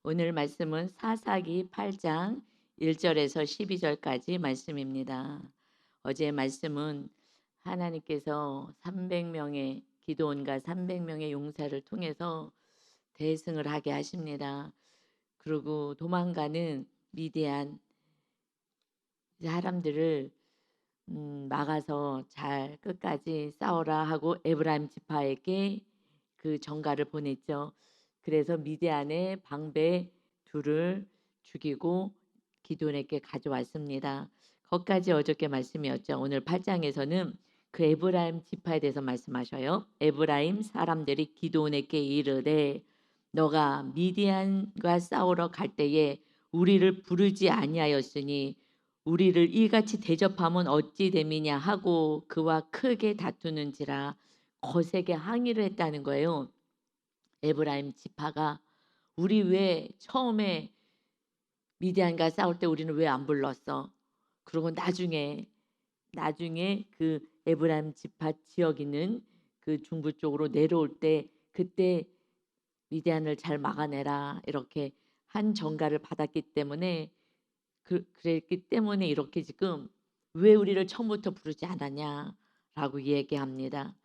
오늘 말씀은 사사기 8장 1절에서 12절까지 말씀입니다. 어제 말씀은 하나님께서 300명의 기드온과 300명의 용사를 통해서 대승을 하게 하십니다. 그리고 도망가는 미디안 사람들을 막아서 잘 끝까지 싸워라 하고 에브라임 지파에게 그 전가를 보냈죠. 그래서 미디안의 방배 둘을 죽이고 기드온에게 가져왔습니다. 거기까지 어저께 말씀이었죠. 오늘 8장에서는 그 에브라임 지파에 대해서 말씀하셔요. 에브라임 사람들이 기드온에게 이르되 너가 미디안과 싸우러 갈 때에 우리를 부르지 아니하였으니 우리를 이같이 대접하면 어찌 됨이냐 하고 그와 크게 다투는지라 거세게 항의를 했다는 거예요. 에브라임 지파가 우리 왜 처음에 미디안과 싸울 때 우리는 왜 안 불렀어? 그리고 나중에 그 에브라임 지파 지역 있는 그 중부 쪽으로 내려올 때 그때 미디안을 잘 막아내라 이렇게 한 전가를 받았기 때문에 그랬기 때문에 이렇게 지금 왜 우리를 처음부터 부르지 않았냐라고 얘기합니다.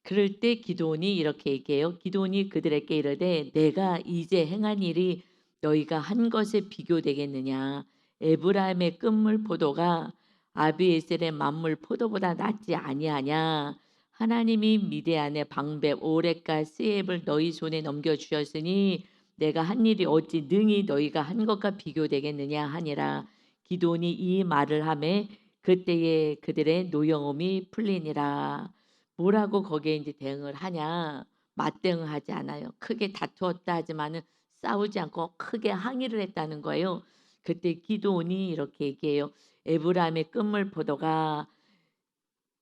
그럴 때 기드온이 이렇게 얘기해요. 기드온이 그들에게 이르되 내가 이제 행한 일이 너희가 한 것에 비교되겠느냐. 에브라임의 끝물 포도가 아비에셀의 만물 포도보다 낫지 아니하냐. 하나님이 미디안의 방배 오렉과 스엡을 너희 손에 넘겨 주셨으니 내가 한 일이 어찌 능히 너희가 한 것과 비교되겠느냐 하니라. 기드온이 이 말을 하매 그때에 그들의 노여움이 풀리니라. 뭐라고 거기에 이제 대응을 하냐? 맞대응을 하지 않아요. 크게 다투었다 하지만은 싸우지 않고 크게 항의를 했다는 거예요. 그때 기드온이 이렇게 얘기해요. 에브라임의 끝물 포도가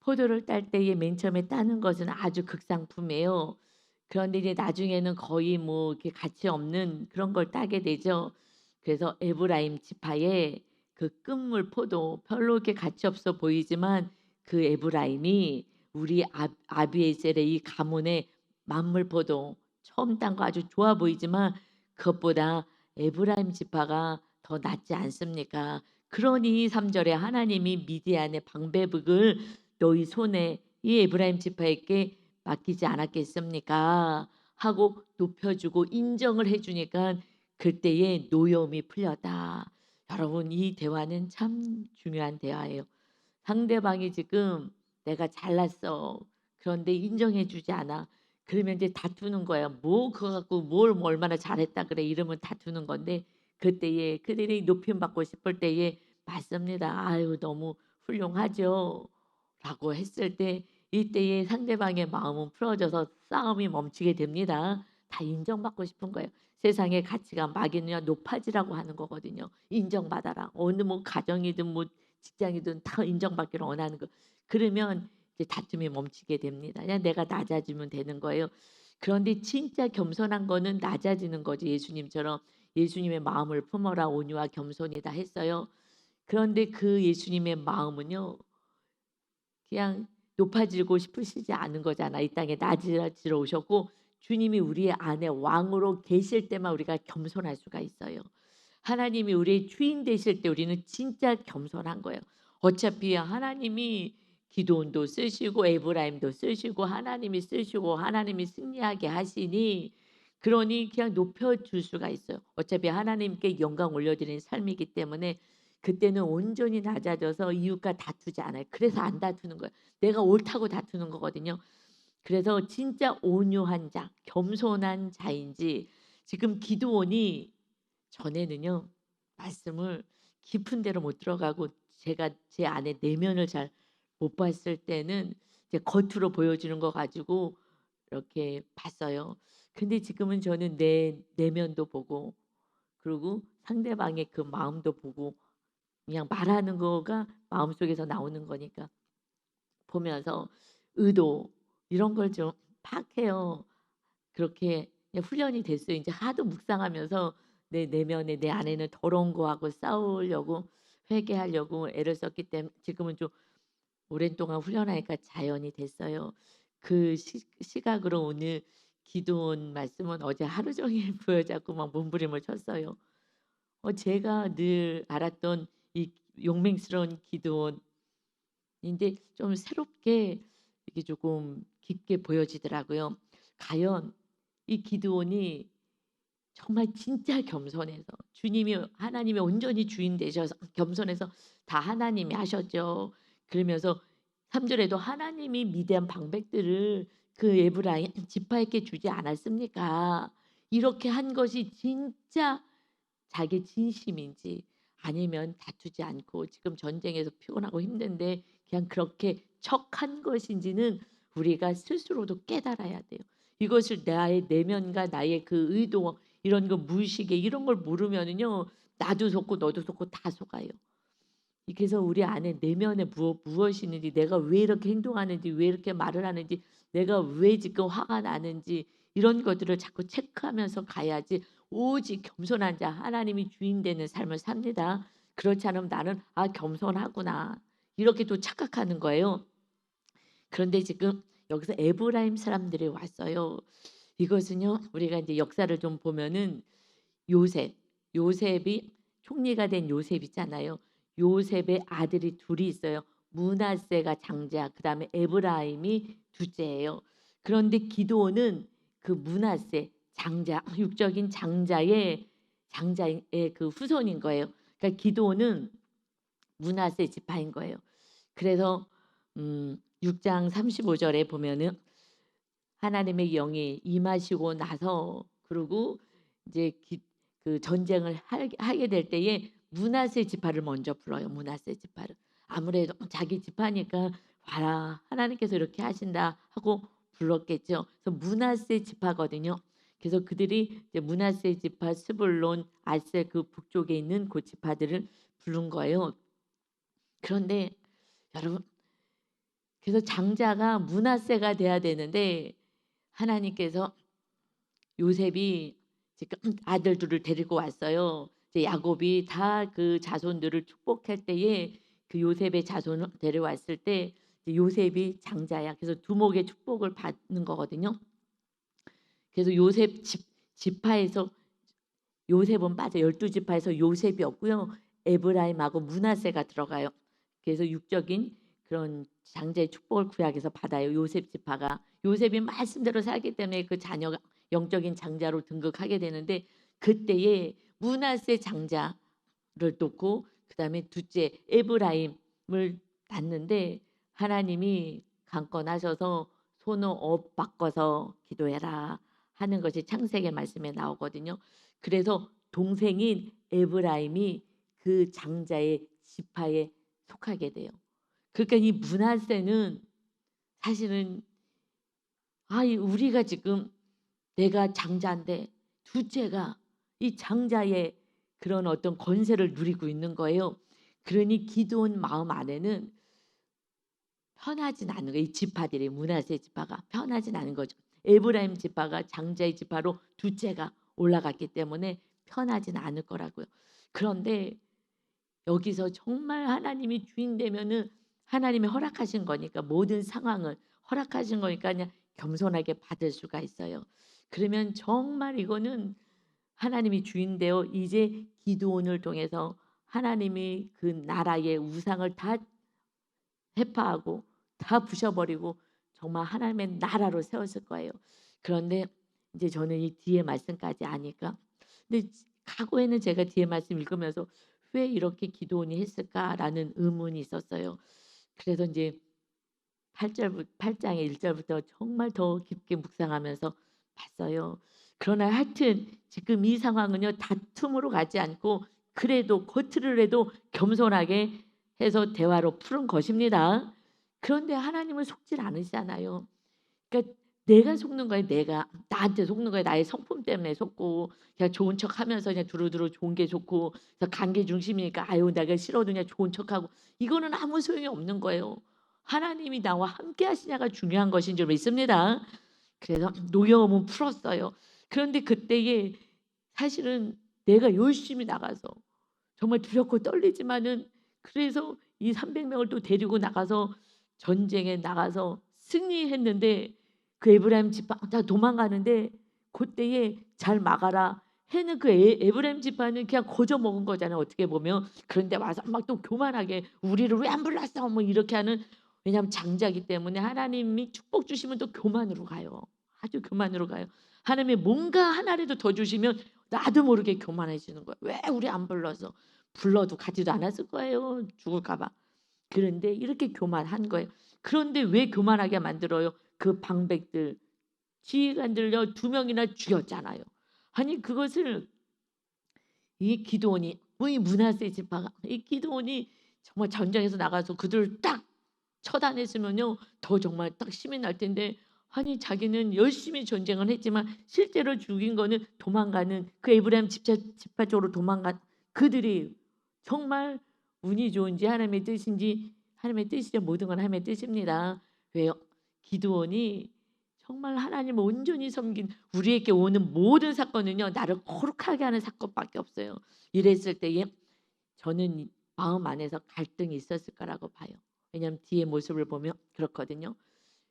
포도를 딸 때에 맨 처음에 따는 것은 아주 극상품이에요. 그런데 이제 나중에는 거의 뭐 이렇게 가치 없는 그런 걸 따게 되죠. 그래서 에브라임 지파의 그 끝물 포도 별로 이렇게 가치 없어 보이지만 그 에브라임이 우리 아비에셀의 이 가문의 만물 포도 처음 딴 거 아주 좋아 보이지만 그것보다 에브라임 지파가 더 낫지 않습니까? 그러니 3절에 하나님이 미디안의 방배북을 너희 손에 이 에브라임 지파에게 맡기지 않았겠습니까? 하고 높여주고 인정을 해주니까 그때의 노여움이 풀렸다. 여러분 이 대화는 참 중요한 대화예요. 상대방이 지금 내가 잘났어. 그런데 인정해주지 않아. 그러면 이제 다투는 거야. 뭐 그거 갖고 뭘 얼마나 잘했다 그래 이러면 다투는 건데 그때에 그들이 높임 받고 싶을 때에 맞습니다. 아유 너무 훌륭하죠. 라고 했을 때 이때에 상대방의 마음은 풀어져서 싸움이 멈추게 됩니다. 다 인정받고 싶은 거예요. 세상의 가치가 막이냐 높아지라고 하는 거거든요. 인정받아라. 어느 뭐 가정이든 뭐 직장이든 다 인정받기를 원하는 거. 그러면 이제 다툼이 멈추게 됩니다. 그냥 내가 낮아지면 되는 거예요. 그런데 진짜 겸손한 거는 낮아지는 거죠. 예수님처럼 예수님의 마음을 품어라 온유와 겸손이다 했어요. 그런데 그 예수님의 마음은요. 그냥 높아지고 싶으시지 않은 거잖아. 이 땅에 낮아지러 오셨고 주님이 우리 안에 왕으로 계실 때만 우리가 겸손할 수가 있어요. 하나님이 우리의 주인 되실 때 우리는 진짜 겸손한 거예요. 어차피 하나님이 기드온도 쓰시고 에브라임도 쓰시고 하나님이 쓰시고 하나님이 승리하게 하시니 그러니 그냥 높여줄 수가 있어요. 어차피 하나님께 영광 올려드리는 삶이기 때문에 그때는 온전히 낮아져서 이웃과 다투지 않아요. 그래서 안 다투는 거예요. 내가 옳다고 다투는 거거든요. 그래서 진짜 온유한 자, 겸손한 자인지 지금 기드온이 전에는요. 말씀을 깊은 데로 못 들어가고 제가 제 안에 내면을 잘 못 봤을 때는 이제 겉으로 보여주는 거 가지고 이렇게 봤어요. 근데 지금은 저는 내 내면도 보고 그리고 상대방의 그 마음도 보고 그냥 말하는 거가 마음속에서 나오는 거니까 보면서 의도 이런 걸 좀 파악해요. 그렇게 그냥 훈련이 됐어요. 이제 하도 묵상하면서 내 내면에 내 안에는 더러운 거하고 싸우려고 회개하려고 애를 썼기 때문에 지금은 좀 오랜 동안 훈련하니까 자연이 됐어요. 그 시각으로 오늘 기도원 말씀은 어제 하루 종일 부여잡고 막 몸부림을 쳤어요. 제가 늘 알았던 이 용맹스러운 기도원인데 좀 새롭게 이게 조금 깊게 보여지더라고요. 과연 이 기드온이 정말 진짜 겸손해서 주님이 하나님의 온전히 주인 되셔서 겸손해서 다 하나님이 하셨죠. 그러면서 3 절에도 하나님이 미디안 방백들을 그 에브라임 지파에게 주지 않았습니까? 이렇게 한 것이 진짜 자기 진심인지 아니면 다투지 않고 지금 전쟁에서 피곤하고 힘든데 그냥 그렇게 척한 것인지는 우리가 스스로도 깨달아야 돼요. 이것을 나의 내면과 나의 그 의도 이런 거 무의식에 이런 걸 모르면은요 나도 속고 너도 속고 다 속아요. 그래서 우리 안에 내면에 무엇이 있는지 내가 왜 이렇게 행동하는지 왜 이렇게 말을 하는지 내가 왜 지금 화가 나는지 이런 것들을 자꾸 체크하면서 가야지 오직 겸손한 자 하나님이 주인 되는 삶을 삽니다. 그렇지 않으면 나는 겸손하구나 이렇게 또 착각하는 거예요. 그런데 지금 여기서 에브라임 사람들이 왔어요. 이것은요 우리가 이제 역사를 좀 보면은 요셉, 요셉이 총리가 된 요셉 있잖아요. 요셉의 아들이 둘이 있어요. 므낫세가 장자, 그다음에 에브라임이 둘째예요. 그런데 기드온은 그 므낫세 장자, 육적인 장자의 그 후손인 거예요. 그러니까 기드온은 므낫세 지파인 거예요. 그래서 6장 35절에 보면은 하나님의 영이 임하시고 나서 그리고 이제 그 전쟁을 하게 될 때에 므낫세 지파를 먼저 불러요. 므낫세 지파를. 아무래도 자기 지파니까 봐라 하나님께서 이렇게 하신다 하고 불렀겠죠. 그래서 므낫세 지파거든요. 그래서 그들이 이제 므낫세 지파, 스불론, 아셀 그 북쪽에 있는 그 지파들을 부른 거예요. 그런데 여러분 그래서 장자가 므낫세가 돼야 되는데 하나님께서 요셉이 지금 아들 둘을 데리고 왔어요. 이제 야곱이 다 그 자손들을 축복할 때에 그 요셉의 자손을 데려왔을 때 이제 요셉이 장자야. 그래서 두목의 축복을 받는 거거든요. 그래서 요셉 지파에서 요셉은 빠져 12지파에서 요셉이 없고요. 에브라임하고 므낫세가 들어가요. 그래서 육적인 그런 장자의 축복을 구약에서 받아요. 요셉 지파가. 요셉이 말씀대로 살기 때문에 그 자녀가 영적인 장자로 등극하게 되는데 그때에 므낫세 장자를 놓고 그다음에 둘째 에브라임을 낳는데 하나님이 강권하셔서 손을 바꿔서 기도해라 하는 것이 창세기 말씀에 나오거든요. 그래서 동생인 에브라임이 그 장자의 지파에 속하게 돼요. 그러니까 이 므낫세는 사실은 우리가 지금 내가 장자인데 둘째가 이 장자의 그런 어떤 권세를 누리고 있는 거예요. 그러니 기도원 마음 안에는 편하진 않은 거예요. 이 지파들이 므낫세 지파가 편하진 않은 거죠. 에브라임 지파가 장자의 지파로 둘째가 올라갔기 때문에 편하진 않을 거라고요. 그런데 여기서 정말 하나님이 주인 되면은 하나님이 허락하신 거니까 모든 상황을 허락하신 거니까 그냥 겸손하게 받을 수가 있어요. 그러면 정말 이거는 하나님이 주인 되어 이제 기드온을 통해서 하나님이 그 나라의 우상을 다 해파하고 다 부셔버리고 정말 하나님의 나라로 세웠을 거예요. 그런데 이제 저는 이 뒤에 말씀까지 아니까 근데 과거에는 제가 뒤에 말씀 읽으면서 '왜 이렇게 기도원이 했을까?'라는 의문이 있었어요. 그래서 이제 8장의 1 절부터 정말 더 깊게 묵상하면서 봤어요. 그러나 하여튼 지금 이 상황은요 다툼으로 가지 않고 그래도 겉으로 해도 겸손하게 해서 대화로 푸는 것입니다. 그런데 하나님은 속질 않으시잖아요. 그러니까 내가 속는 거예요. 내가 나한테 속는 거예요. 나의 성품 때문에 속고 그냥 좋은 척하면서 그냥 두루두루 좋은 게 좋고 그래서 관계 중심이니까 아유 내가 싫어도 그냥 좋은 척하고 이거는 아무 소용이 없는 거예요. 하나님이 나와 함께 하시냐가 중요한 것인 줄 믿습니다. 그래서 노여움은 풀었어요. 그런데 그때에 사실은 내가 열심히 나가서 정말 두렵고 떨리지만은 그래서 이 300명을 또 데리고 나가서 전쟁에 나가서 승리했는데 그 에브라임 지파 다 도망가는데 그때에 잘 막아라 해는 그 에브라임 지파는 그냥 거저 먹은 거잖아요, 어떻게 보면. 그런데 와서 막 또 교만하게 우리를 왜 안 불렀어 뭐 이렇게 하는, 왜냐하면 장자기 때문에 하나님이 축복 주시면 또 교만으로 가요. 아주 교만으로 가요. 하나님이 뭔가 하나라도 더 주시면 나도 모르게 교만해지는 거예요. 왜 우리 안 불러서, 불러도 가지도 않았을 거예요, 죽을까 봐. 그런데 이렇게 교만한 거예요. 그런데 왜 교만하게 만들어요? 그 방백들 지휘관들요 2명이나 죽였잖아요. 아니 그것을 이 기드온이 이 므낫세 지파가 이 기드온이 정말 전장에서 나가서 그들을 딱 처단했으면요 더 정말 딱 힘이 날 텐데, 아니 자기는 열심히 전쟁을 했지만 실제로 죽인 거는 도망가는 그 에브라임 지파 쪽으로 도망간 그들이 정말 운이 좋은지 하나님의 뜻인지, 하나님의 뜻이죠. 모든 건 하나님의 뜻입니다. 왜요? 기드온이 정말 하나님을 온전히 섬긴, 우리에게 오는 모든 사건은요 나를 거룩하게 하는 사건밖에 없어요. 이랬을 때에 저는 마음 안에서 갈등이 있었을 거라고 봐요. 왜냐하면 뒤에 모습을 보면 그렇거든요.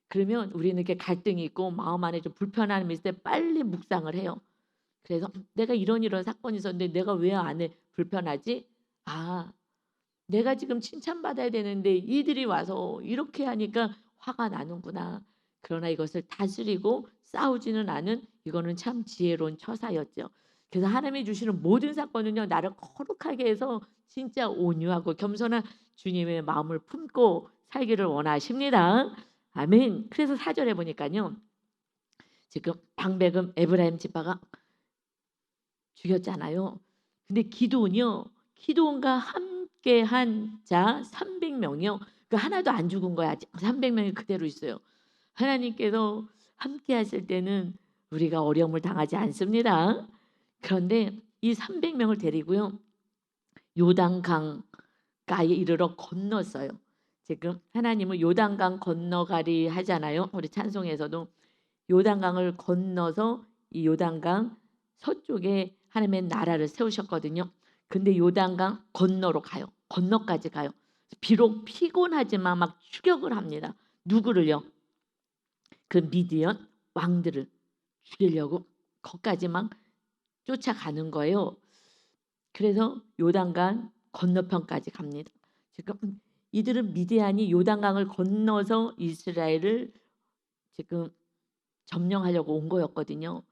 그러면 우리는 이렇게 갈등이 있고 마음 안에 좀 불편함이 있을 때 빨리 묵상을 해요. 그래서 내가 이런 사건이 있었는데 내가 왜 안 해 불편하지? 아, 내가 지금 칭찬받아야 되는데 이들이 와서 이렇게 하니까 화가 나는구나. 그러나 이것을 다스리고 싸우지는 않은, 이거는 참 지혜로운 처사였죠. 그래서 하나님이 주시는 모든 사건은요 나를 거룩하게 해서 진짜 온유하고 겸손한 주님의 마음을 품고 살기를 원하십니다. 아멘. 그래서 4절에 보니까요 지금 방백은 에브라임 지파가 죽였잖아요. 근데 기드온과 함께한 자 300명이요. 그 하나도 안 죽은 거야. 아직 300명이 그대로 있어요. 하나님께서 함께 하실 때는 우리가 어려움을 당하지 않습니다. 그런데 이 300명을 데리고요. 요단강가에 이르러 건넜어요. 지금 하나님은 요단강 건너가리 하잖아요. 우리 찬송에서도 요단강을 건너서 이 요단강 서쪽에 하나님의 나라를 세우셨거든요. 근데 요단강 건너로 가요. 건너까지 가요. 비록 피곤하지만 막 추격을 합니다. 누구를요? 그 미디안 왕들을 죽이려고 거기까지 막 쫓아가는 거예요. 그래서 요단강 건너편까지 갑니다. 지금 이들은 미디안이 요단강을 건너서 이스라엘을 지금 점령하려고 온 거였거든요.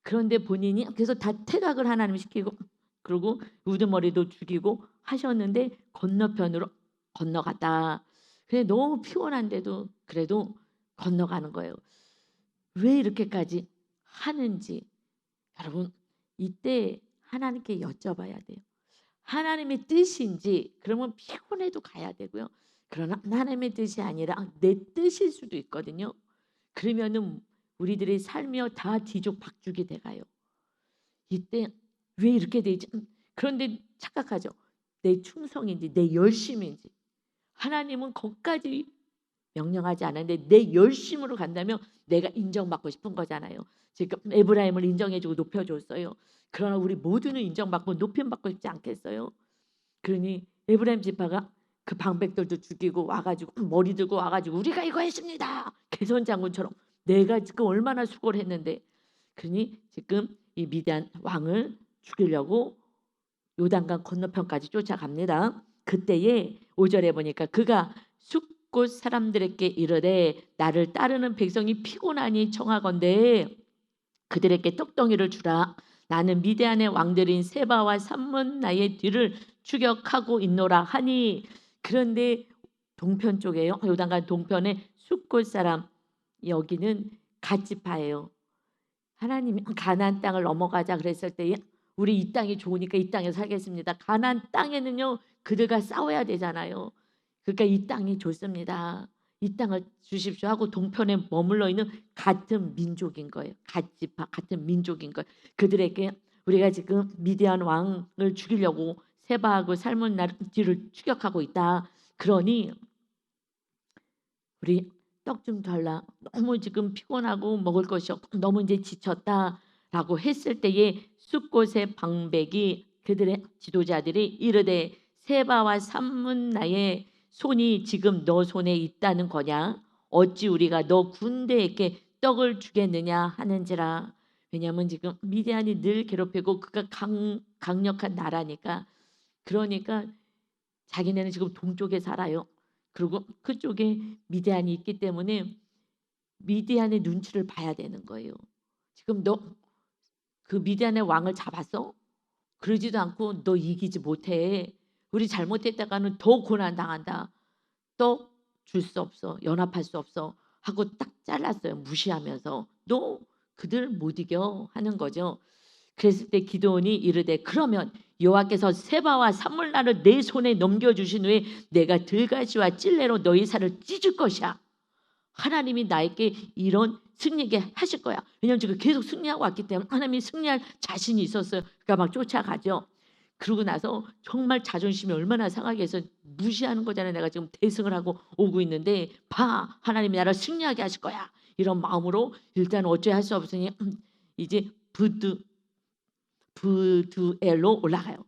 그런데 본인이 그래서 다 퇴각을 하나님 시키고 그리고 우두머리도 죽이고 하셨는데 건너편으로 건너갔다. 그래 너무 피곤한데도 그래도 건너가는 거예요. 왜 이렇게까지 하는지 여러분 이때 하나님께 여쭤봐야 돼요. 하나님의 뜻인지, 그러면 피곤해도 가야 되고요. 그러나 하나님의 뜻이 아니라 내 뜻일 수도 있거든요. 그러면은 우리들의 삶이요 다 뒤죽박죽이 돼가요. 이때 왜 이렇게 되지? 그런데 착각하죠. 내 충성인지 내 열심인지. 하나님은 거기까지 명령하지 않았는데 내 열심으로 간다면 내가 인정받고 싶은 거잖아요. 지금 에브라임을 인정해주고 높여줬어요. 그러나 우리 모두는 인정받고 높임받고 싶지 않겠어요? 그러니 에브라임 지파가 그 방백들도 죽이고 와가지고 머리 들고 와가지고 우리가 이거 했습니다. 개선 장군처럼 내가 지금 얼마나 수고를 했는데. 그러니 지금 이 미디안 왕을 죽이려고 요단강 건너편까지 쫓아갑니다. 그때에 5절에 보니까 그가 숫곳 사람들에게 이르되 나를 따르는 백성이 피곤하니 청하건대 그들에게 떡덩이를 주라. 나는 미디안의 왕들인 세바와 삼문나의 뒤를 추격하고 있노라 하니. 그런데 동편 쪽에요. 요단강 동편에 숫곳 사람, 여기는 갓지파예요. 하나님이 가나안 땅을 넘어가자 그랬을 때 우리 이 땅이 좋으니까 이 땅에 살겠습니다. 가나안 땅에는요 그들과 싸워야 되잖아요. 그러니까 이 땅이 좋습니다. 이 땅을 주십시오 하고 동편에 머물러 있는 같은 민족인 거예요. 갓지파 같은 민족인 거예요. 그들에게 우리가 지금 미디안 왕을 죽이려고 세바하고 살문나 뒤를 추격하고 있다. 그러니 우리 떡 좀 달라. 너무 지금 피곤하고 먹을 것이 없고 너무 이제 지쳤다라고 했을 때에 숫곳의 방백이 그들의 지도자들이 이르되 세바와 삼문나의 손이 지금 너 손에 있다는 거냐? 어찌 우리가 너 군대에게 떡을 주겠느냐 하는지라. 왜냐하면 지금 미디안이 늘 괴롭히고 그가 강력한 나라니까. 그러니까 자기네는 지금 동쪽에 살아요. 그리고 그쪽에 미디안이 있기 때문에 미디안의 눈치를 봐야 되는 거예요. 지금 너 그 미디안의 왕을 잡았어? 그러지도 않고 너 이기지 못해. 우리 잘못했다가는 더 고난 당한다. 또 줄 수 없어. 연합할 수 없어. 하고 딱 잘랐어요. 무시하면서. 너 그들 못 이겨 하는 거죠. 그랬을 때 기드온이 이르되 그러면 여호와께서 세바와 산물나를 내 손에 넘겨주신 후에 내가 들가시와 찔레로 너희 살을 찢을 것이야. 하나님이 나에게 이런 승리하게 하실 거야. 왜냐하면 지금 계속 승리하고 왔기 때문에 하나님이 승리할 자신이 있었어요. 그러니까 막 쫓아가죠. 그러고 나서 정말 자존심이 얼마나 상하게 해서 무시하는 거잖아요. 내가 지금 대승을 하고 오고 있는데 봐, 하나님이 나를 승리하게 하실 거야. 이런 마음으로 일단 어째 할 수 없으니 이제 부두엘로 올라가요.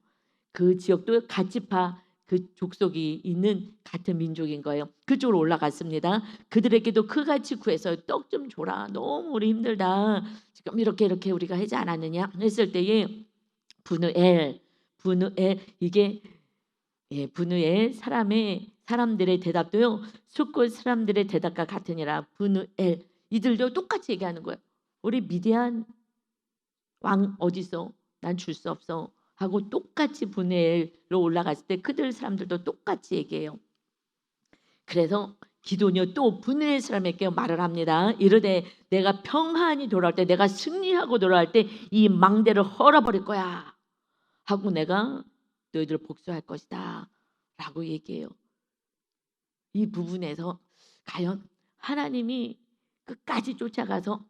그 지역도 갓지파 그 족속이 있는 같은 민족인 거예요. 그쪽으로 올라갔습니다. 그들에게도 그같이 구해서 떡 좀 줘라. 너무 우리 힘들다. 지금 이렇게 우리가 하지 않았느냐 했을 때에 분우엘 이게 분우엘 사람들의 대답도요. 숫곳 사람들의 대답과 같으니라. 분우엘 이들도 똑같이 얘기하는 거예요. 우리 미디안 왕 어디 있어? 난 줄 수 없어. 하고 똑같이 분우엘로 올라갔을 때 그들 사람들도 똑같이 얘기해요. 그래서 기도니요 또 분우엘 사람에게 말을 합니다. 이르되 내가 평안히 돌아올 때 내가 승리하고 돌아올 때 이 망대를 헐어버릴 거야. 하고 내가 너희들 복수할 것이다. 라고 얘기해요. 이 부분에서 과연 하나님이 끝까지 쫓아가서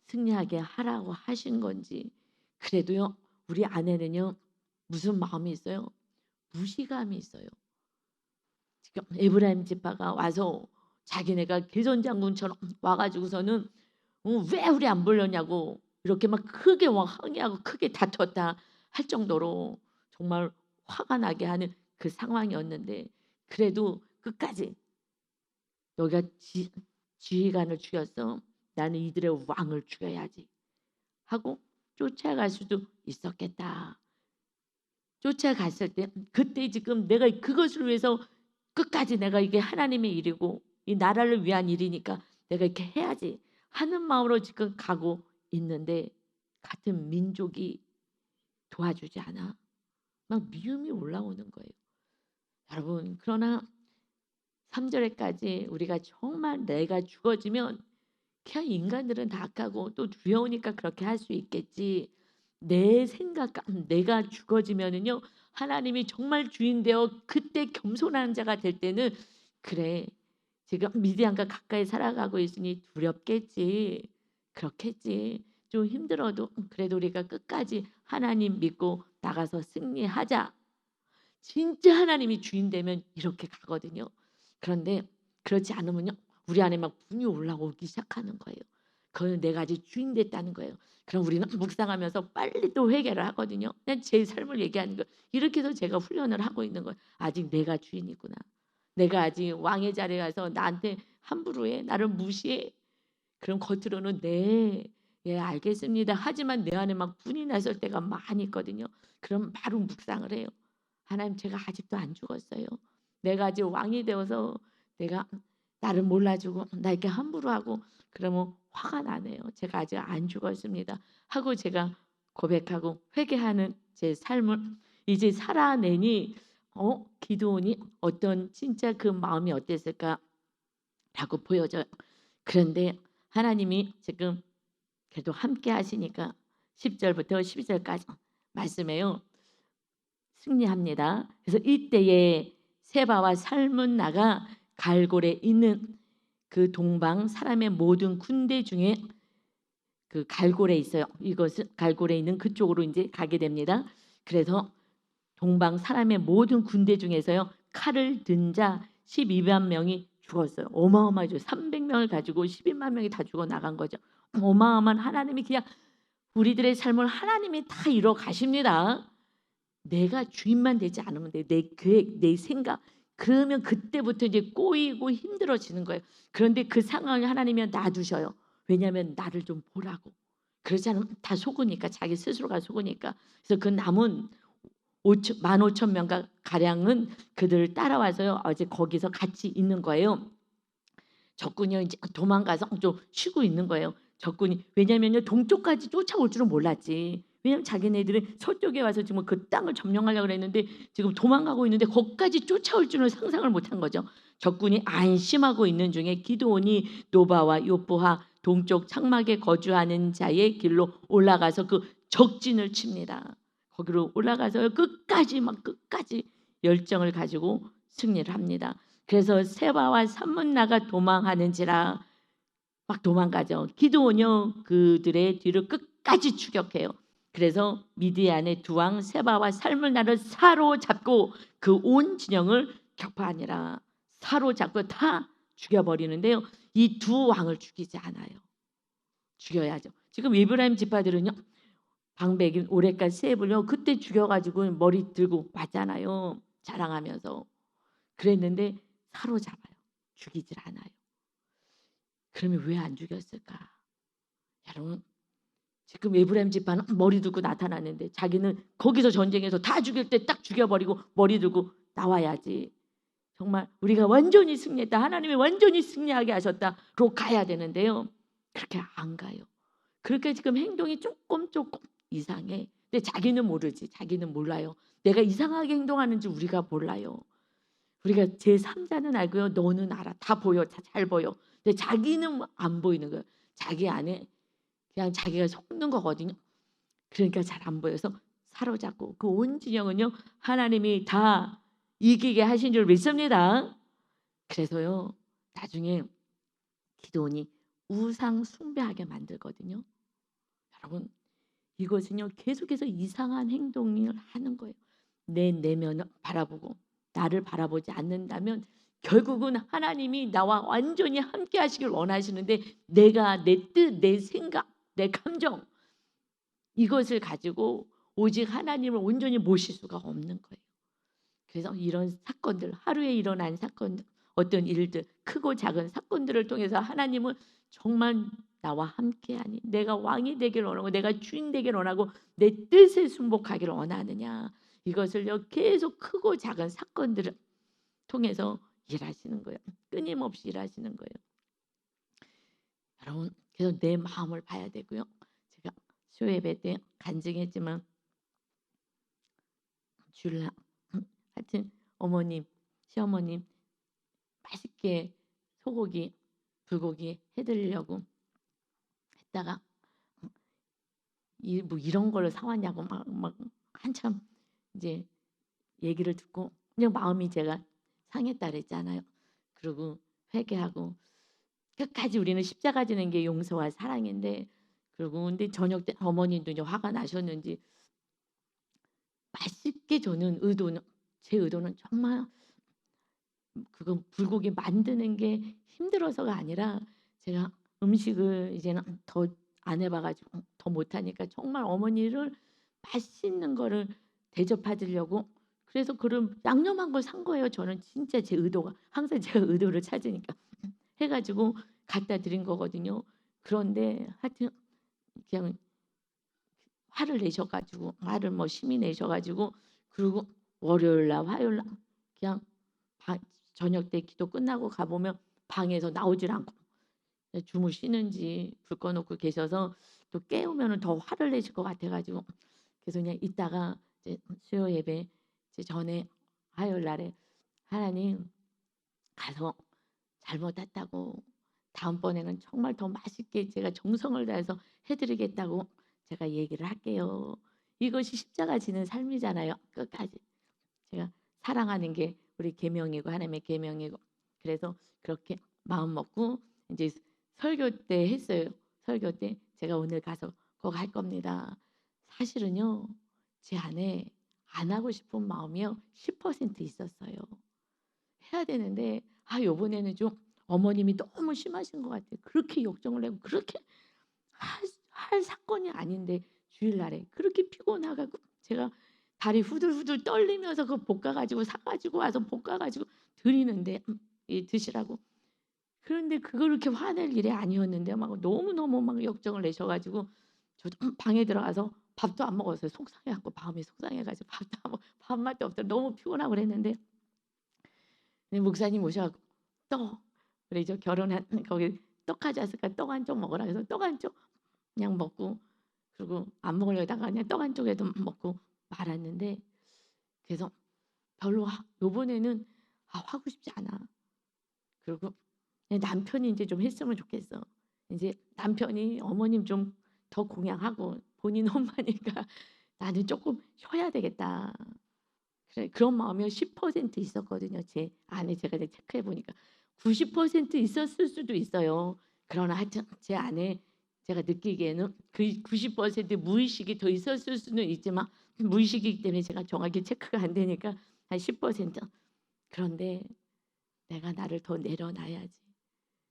승리하게 하라고 하신 건지. 그래도요 우리 안에는요 무슨 마음이 있어요? 무시감이 있어요. 지금 에브라임 지파가 와서 자기네가 개전 장군처럼 와가지고서는 왜 우리 안 불렀냐고 이렇게 막 크게 항의하고 크게 다퉜다 할 정도로 정말 화가 나게 하는 그 상황이었는데 그래도 끝까지 너희가 지휘관을 죽였어. 나는 이들의 왕을 죽여야지 하고 쫓아갈 수도 있었겠다. 쫓아갔을 때 그때 지금 내가 그것을 위해서 끝까지 내가 이게 하나님의 일이고 이 나라를 위한 일이니까 내가 이렇게 해야지 하는 마음으로 지금 가고 있는데 같은 민족이 도와주지 않아. 막 미움이 올라오는 거예요. 여러분 그러나 3절에까지 우리가 정말 내가 죽어지면 그냥 인간들은 다 악하고 또 두려우니까 그렇게 할 수 있겠지. 내 생각 내가 죽어지면은요 하나님이 정말 주인 되어 그때 겸손한 자가 될 때는 그래 지금 미디안과 가까이 살아가고 있으니 두렵겠지. 그렇겠지. 좀 힘들어도 그래도 우리가 끝까지 하나님 믿고 나가서 승리하자. 진짜 하나님이 주인 되면 이렇게 가거든요. 그런데 그렇지 않으면요 우리 안에 막 분이 올라오기 시작하는 거예요. 그거는 내가 아직 주인 됐다는 거예요. 그럼 우리는 묵상하면서 빨리 또 회개를 하거든요. 그냥 제 삶을 얘기하는 거예요. 이렇게 해서 제가 훈련을 하고 있는 거예요. 아직 내가 주인이구나. 내가 아직 왕의 자리에 가서 나한테 함부로 해. 나를 무시해. 그럼 겉으로는 네, 예 알겠습니다. 하지만 내 안에 막 분이 났을 때가 많이 있거든요. 그럼 바로 묵상을 해요. 하나님 제가 아직도 안 죽었어요. 내가 아직 왕이 되어서 내가 나를 몰라주고 나 이렇게 함부로 하고 그러면 화가 나네요. 제가 아직 안 죽었습니다. 하고 제가 고백하고 회개하는 제 삶을 이제 살아내니 기도원이 어떤 진짜 그 마음이 어땠을까라고 보여져요. 그런데 하나님이 지금 그래도 함께 하시니까 10절부터 12절까지 말씀해요. 승리합니다. 그래서 이때에 세바와 살문나가 갈골에 있는 그 동방 사람의 모든 군대 중에 그 갈골에 있어요. 이것은 갈골에 있는 그쪽으로 이제 가게 됩니다. 그래서 동방 사람의 모든 군대 중에서요 칼을 든 자 12만 명이 죽었어요. 어마어마하죠. 300명을 가지고 12만 명이 다 죽어 나간 거죠. 어마어마한 하나님이 그냥 우리들의 삶을 하나님이 다 이뤄 가십니다. 내가 주인만 되지 않으면 돼. 내 계획, 내 생각. 그러면 그때부터 이제 꼬이고 힘들어지는 거예요. 그런데 그 상황을 하나님이 놔두셔요. 왜냐하면 나를 좀 보라고. 그렇지 않으면 다 속으니까, 자기 스스로가 속으니까. 그래서 그 남은 15,000명 가량은 그들을 따라와서요. 어제 거기서 같이 있는 거예요. 적군이 이제 도망가서 좀 쉬고 있는 거예요. 적군이. 왜냐면요, 동쪽까지 쫓아올 줄은 몰랐지. 왜냐면 자기네들이 서쪽에 와서 지금 그 땅을 점령하려고 그랬는데 지금 도망가고 있는데 거기까지 쫓아올 줄은 상상을 못한 거죠. 적군이 안심하고 있는 중에 기드온이 노바와 요보하 동쪽 장막에 거주하는 자의 길로 올라가서 그 적진을 칩니다. 거기로 올라가서 끝까지 열정을 가지고 승리를 합니다. 그래서 세바와 삼문나가 도망하는지라 막 도망가죠. 기드온요 그들의 뒤를 끝까지 추격해요. 그래서 미디안의 두 왕 세바와 살문나를 사로잡고 그 온 진영을 격파하니라. 사로잡고 다 죽여버리는데요. 이 두 왕을 죽이지 않아요. 죽여야죠. 지금 에브라임 지파들은요, 방백인 오레카 세불요 그때 죽여가지고 머리 들고 왔잖아요. 자랑하면서. 그랬는데 사로잡아요. 죽이질 않아요. 그러면 왜 안 죽였을까? 여러분, 지금 에브라임 지파는 머리 들고 나타났는데 자기는 거기서 전쟁에서 다 죽일 때 딱 죽여버리고 머리 들고 나와야지. 정말 우리가 완전히 승리했다, 하나님이 완전히 승리하게 하셨다로 가야 되는데요. 그렇게 안 가요. 그렇게 지금 행동이 조금 이상해. 근데 자기는 모르지. 자기는 몰라요. 내가 이상하게 행동하는지 우리가 몰라요. 우리가 제3자는 알고요. 너는 알아. 다 보여. 잘 보여. 근데 자기는 안 보이는 거예요. 자기 안에 그냥 자기가 속는 거거든요. 그러니까 잘 안 보여서 사로잡고 그 온 진영은요. 하나님이 다 이기게 하신 줄 믿습니다. 그래서요. 나중에 기드온이 우상 숭배하게 만들거든요. 여러분, 이것은요. 계속해서 이상한 행동을 하는 거예요. 내 내면을 바라보고 나를 바라보지 않는다면 결국은 하나님이 나와 완전히 함께 하시길 원하시는데 내가 내 뜻, 내 생각, 내 감정 이것을 가지고 오직 하나님을 온전히 모실 수가 없는 거예요. 그래서 이런 사건들, 하루에 일어난 사건들, 어떤 일들, 크고 작은 사건들을 통해서 하나님은 정말 나와 함께하니, 내가 왕이 되기를 원하고 내가 주인 되기를 원하고 내 뜻에 순복하기를 원하느냐, 이것을요 계속 크고 작은 사건들을 통해서 일하시는 거예요. 끊임없이 일하시는 거예요. 여러분, 그래서 내 마음을 봐야 되고요. 제가 수요예배 때 간증했지만 주일날 하여튼 어머님, 시어머님 맛있게 소고기, 불고기 해드리려고 했다가 뭐 이런 걸 사왔냐고 막 한참 이제 얘기를 듣고 그냥 마음이 제가 상했다 그랬잖아요. 그리고 회개하고 끝까지 우리는 십자가 지는 게 용서와 사랑인데, 그리고 근데 저녁 때 어머님도 이제 화가 나셨는지 맛있게 저는 제 의도는 정말 그거 불고기 만드는 게 힘들어서가 아니라 제가 음식을 이제는 더 안 해봐가지고 더 못하니까 정말 어머니를 맛있는 거를 대접해 주려고 그래서 그런 양념한 걸 산 거예요. 저는 진짜 제 의도가 항상 제가 의도를 찾으니까 해가지고 갖다 드린 거거든요. 그런데 하여튼 그냥 화를 내셔가지고 화를 뭐 심히 내셔가지고 그리고 월요일 날 화요일 날 그냥 저녁 때 기도 끝나고 가보면 방에서 나오질 않고 주무시는지 불 꺼놓고 계셔서 또 깨우면 더 화를 내실 것 같아가지고 그래서 그냥 이따가 이제 수요 예배 이제 전에 화요일 날에 하나님 가서 잘못했다고 다음번에는 정말 더 맛있게 제가 정성을 다해서 해드리겠다고 제가 얘기를 할게요. 이것이 십자가 지는 삶이잖아요. 끝까지 제가 사랑하는 게 우리 계명이고 하나님의 계명이고 그래서 그렇게 마음 먹고 이제 설교 때 했어요. 설교 때 제가 오늘 가서 그거 할 겁니다. 사실은요 제 안에 안 하고 싶은 마음이요 10% 있었어요. 해야 되는데 요번에는 좀 어머님이 너무 심하신 것 같아요. 그렇게 역정을 내고 그렇게 할 사건이 아닌데 주일날에 그렇게 피곤하고 제가 다리 후들후들 떨리면서 그 볶아가지고 사가지고 와서 볶아가지고 드리는데 드시라고 그런데 그걸 그렇게 화낼 일이 아니었는데 막 너무너무 막 역정을 내셔 가지고 저도 방에 들어가서 밥도 안 먹었어요. 속상해 갖고 마음이 속상해 가지고 밥도 안 먹 밥맛도 없더라. 너무 피곤하고 그랬는데 네 목사님 오셔 갖고 떡 우리 저 결혼한 거기 떡 가져왔으니까 떡 한 쪽 먹으라 그래서 떡 한 쪽 그냥 먹고 그리고 안 먹으려다가 그냥 떡 한 쪽에도 먹고 말았는데 그래서 별로 요번에는 하고 싶지 않아. 그리고 내 남편이 인제 좀 했으면 좋겠어. 인제 남편이 어머님 좀 더 공양하고 본인 엄마니까 '나는 쪼끔 쉬어야 되겠다.' 그래 그런 마음이 10% 있었거든요. 제 안에 제가 이제 체크해 보니까 90% 있었을 수도 있어요. 그러나 하여튼 제 안에 제가 느끼기에는 그 90% 무의식이 더 있었을 수는 있지만 무의식이기 때문에 제가 정확히 체크가 안 되니까 한 10%. 그런데 '내가 나를 더 내려놔야지.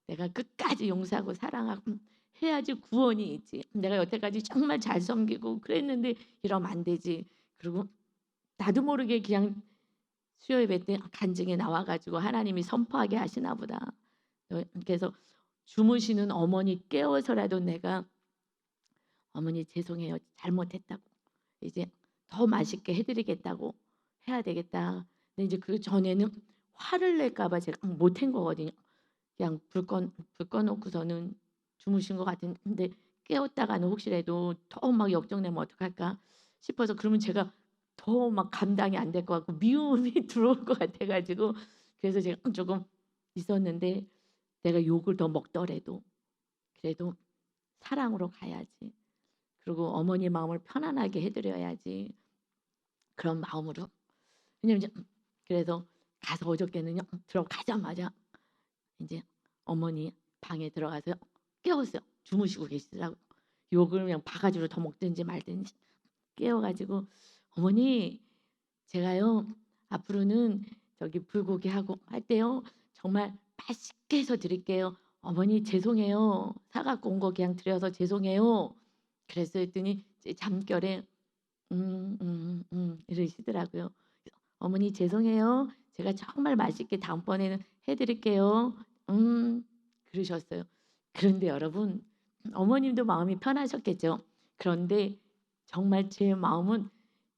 내가 끝까지 용서하고 사랑하고 해야지 구원이 있지. 내가 여태까지 정말 잘 섬기고 그랬는데 이러면 안 되지.' 그리고 나도 모르게 그냥 수요 예배 때 간증이 나와 가지고 하나님이 선포하게 하시나 보다. 그래서 주무시는 어머니 깨워서라도 내가 "어머니 죄송해요. 잘못했다고. 이제 더 맛있게 해 드리겠다고 해야 되겠다." 근데 이제 그전에는 화를 낼까 봐 제가 못 한 거거든요. 그냥 불 꺼 놓고서는 주무신 것 같은데 깨웠다가는 혹시라도 더 막 역정내면 어떡할까 싶어서 그러면 제가 더 막 감당이 안 될 것 같고 미움이 들어올 것 같아 가지고 그래서 제가 조금 있었는데 내가 욕을 더 먹더라도 그래도 사랑으로 가야지. 그리고 어머니 마음을 편안하게 해 드려야지. 그런 마음으로 왜냐면 이제 그래서 가서 어저께는요 들어가자마자 인제 어머니 방에 들어가서 깨웠어요. 주무시고 계시더라고요. 욕을 그냥 바가지로 더 먹든지 말든지 깨워 가지고 "어머니 제가요 앞으로는 저기 불고기하고 할 때요 정말 맛있게 해서 드릴게요. 어머니 죄송해요. 사 갖고 온 거 그냥 드려서 죄송해요." 그랬어요. 했더니 이제 잠결에 이러시더라고요. "어머니 죄송해요. 제가 정말 맛있게 다음번에는 해 드릴게요." 그러셨어요. 그런데 여러분 어머님도 마음이 편하셨겠죠. 그런데 정말 제 마음은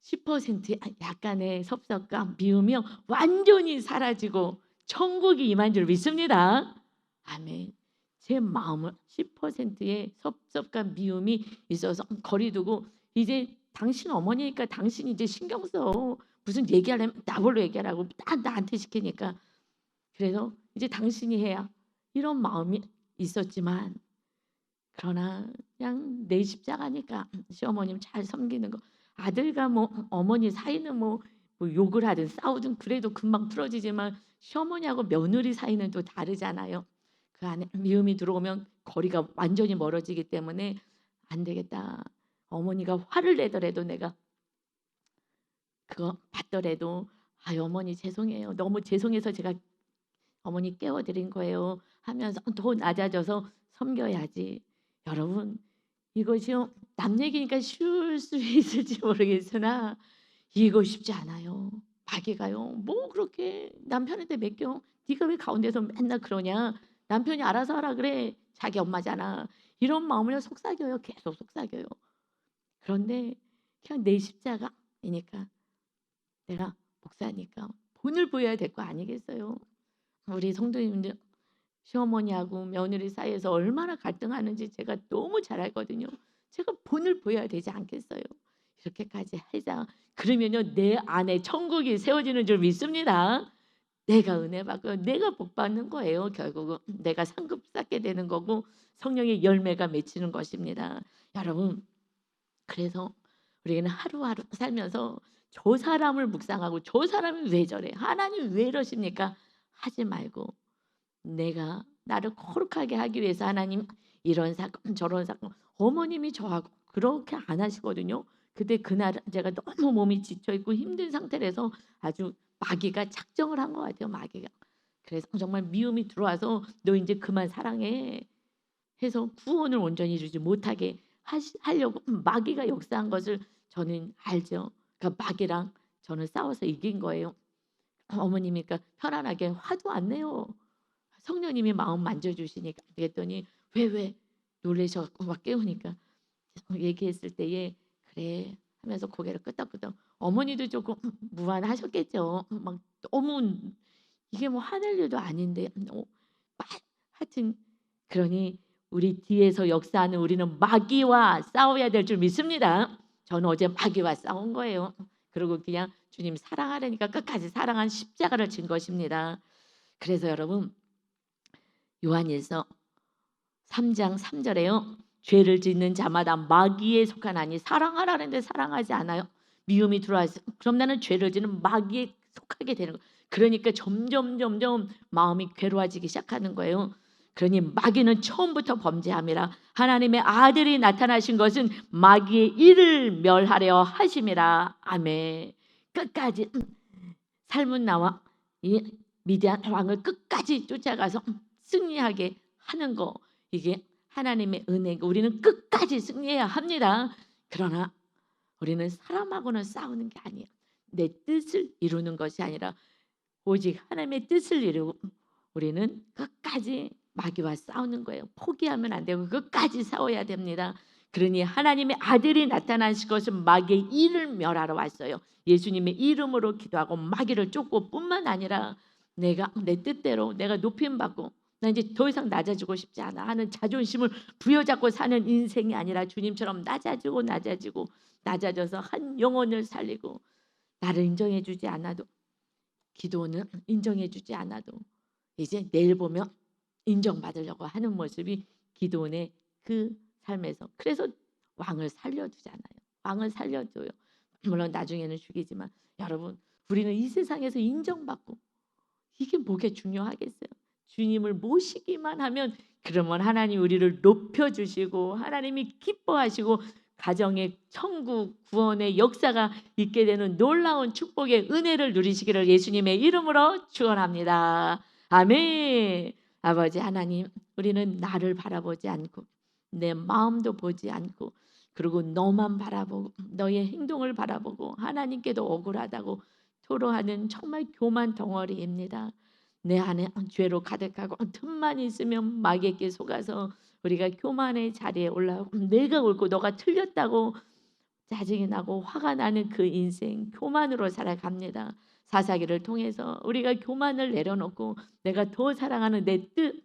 10% 약간의 섭섭감, 미움이 완전히 사라지고 천국이 임한 줄 믿습니다. 아멘. 제 마음을 10%의 섭섭감, 미움이 있어서 거리 두고 이제 당신 어머니니까 당신이 이제 신경 써. 무슨 얘기하려면 나볼로 얘기하라고 다 나한테 시키니까. 그래서 이제 당신이 해야 이런 마음이 있었지만 그러나 그냥 내 십자가니까 시어머님 잘 섬기는 거 아들과 뭐 어머니 사이는 뭐 욕을 하든 싸우든 그래도 금방 풀어지지만 시어머니하고 며느리 사이는 또 다르잖아요. 그 안에 미움이 들어오면 거리가 완전히 멀어지기 때문에 '안 되겠다.' 어머니가 화를 내더라도 내가 그거 받더라도 "아유 어머니 죄송해요. 너무 죄송해서 제가 어머니 깨워 드린 거예요." 하면서 더 낮아져서 섬겨야지. 여러분 이것이요 남 얘기니까 쉬울 수 있을지 모르겠으나 이거 쉽지 않아요. 마귀가요. "뭐 그렇게 남편한테 맡겨. 네가 왜 가운데서 맨날 그러냐. 남편이 알아서 하라 그래. 자기 엄마잖아." 이런 마음을 속삭여요. 계속 속삭여요. 그런데 그냥 내 십자가이니까 내가 목사니까 본을 보여야 될 거 아니겠어요. 우리 성도님들 시어머니하고 며느리 사이에서 얼마나 갈등하는지 제가 너무 잘 알거든요. 제가 본을 보여야 되지 않겠어요. 이렇게까지 하자. 그러면요 내 안에 천국이 세워지는 줄 믿습니다. 내가 은혜 받고 내가 복 받는 거예요. 결국은 내가 상급 쌓게 되는 거고 성령의 열매가 맺히는 것입니다. 여러분 그래서 우리는 하루하루 살면서 '저 사람을 묵상하고 저 사람이 왜 저래? 하나님 왜 이러십니까?' 하지 말고 내가 나를 거룩하게 하기 위해서 하나님 이런 사건 저런 사건 어머님이 저하고 그렇게 안 하시거든요. 근데 그날은 제가 너무 몸이 지쳐 있고 힘든 상태라서 아주 마귀가 작정을 한 것 같아요, 마귀가. 그래서 정말 미움이 들어와서 "너 인제 그만 사랑해." 해서 구원을 온전히 주지 못하게 하려고 마귀가 역사한 것을 저는 알죠. 그러니까 마귀랑 저는 싸워서 이긴 거예요. 어머님이니까 편안하게 화도 안 내요. 성령님이 마음 만져주시니까 그랬더니 왜 놀라셔갖고 막 깨우니까 얘기했을 때에 그래 하면서 고개를 끄덕끄덕. 어머니도 조금 무안하셨겠죠. 막 너무 이게 뭐 화낼 일도 아닌데 하여튼 그러니 우리 뒤에서 역사하는 우리는 마귀와 싸워야 될 줄 믿습니다. 저는 어제 마귀와 싸운 거예요. 그리고 그냥 주님 사랑하려니까 끝까지 사랑한 십자가를 진 것입니다. 그래서 여러분 요한일서 3장 3절에요. 죄를 짓는 자마다 마귀에 속하나니 사랑하라는데 사랑하지 않아요. 미움이 들어와서 그럼 나는 죄를 짓는 마귀에 속하게 되는 거예요. 그러니까 점점 마음이 괴로워지기 시작하는 거예요. 그러니 마귀는 처음부터 범죄함이라 하나님의 아들이 나타나신 것은 마귀의 일을 멸하려 하심이라. 아멘. 끝까지 삶은 나와 이 미디안 왕을 끝까지 쫓아가서 승리하게 하는 거, 이게 하나님의 은혜고 우리는 끝까지 승리해야 합니다. 그러나 우리는 사람하고는 싸우는 게 아니에요. 내 뜻을 이루는 것이 아니라 오직 하나님의 뜻을 이루고 우리는 끝까지 마귀와 싸우는 거예요. 포기하면 안 되고 끝까지 싸워야 됩니다. 그러니 하나님의 아들이 나타나신 것은 마귀의 일을 멸하러 왔어요. 예수님의 이름으로 기도하고 마귀를 쫓고 뿐만 아니라 내가 내 뜻대로 내가 높임받고 나 이제 더 이상 낮아지고 싶지 않아 하는 자존심을 부여잡고 사는 인생이 아니라 주님처럼 낮아져서 한 영혼을 살리고 나를 인정해 주지 않아도 기도는 인정해 주지 않아도 이제 내일 보면 인정받으려고 하는 모습이 기도원의 그 삶에서 그래서 왕을 살려두잖아요. 왕을 살려줘요. 물론 나중에는 죽이지만 여러분 우리는 이 세상에서 인정받고 이게 뭐게 중요하겠어요. 주님을 모시기만 하면 그러면 하나님 우리를 높여주시고 하나님이 기뻐하시고 가정의 천국 구원의 역사가 있게 되는 놀라운 축복의 은혜를 누리시기를 예수님의 이름으로 축원합니다. 아멘. 아버지 하나님, 우리는 나를 바라보지 않고 내 마음도 보지 않고 그리고 너만 바라보고 너의 행동을 바라보고 하나님께도 억울하다고 토로하는 정말 교만 덩어리입니다. 내 안에 죄로 가득하고 틈만 있으면 마귀에게 속아서 우리가 교만의 자리에 올라오고 내가 옳고 너가 틀렸다고 짜증이 나고 화가 나는 그 인생 교만으로 살아갑니다. 사사기를 통해서 우리가 교만을 내려놓고 내가 더 사랑하는 내 뜻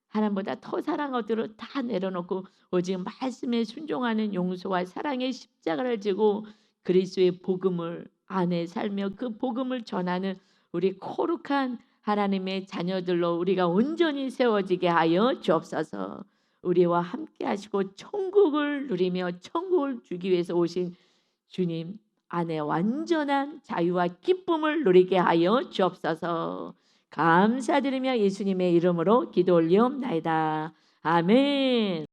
하나님보다 더 사랑하는 것들을 다 내려놓고 오직 말씀에 순종하는 용서와 사랑의 십자가를 지고 그리스도의 복음을 안에 살며 그 복음을 전하는 우리 거룩한 하나님의 자녀들로 우리가 온전히 세워지게 하여 주옵소서. 우리와 함께 하시고 천국을 누리며 천국을 주기 위해서 오신 주님 안에 완전한 자유와 기쁨을 누리게 하여 주옵소서. 감사드리며 예수님의 이름으로 기도 올리옵나이다. 아멘.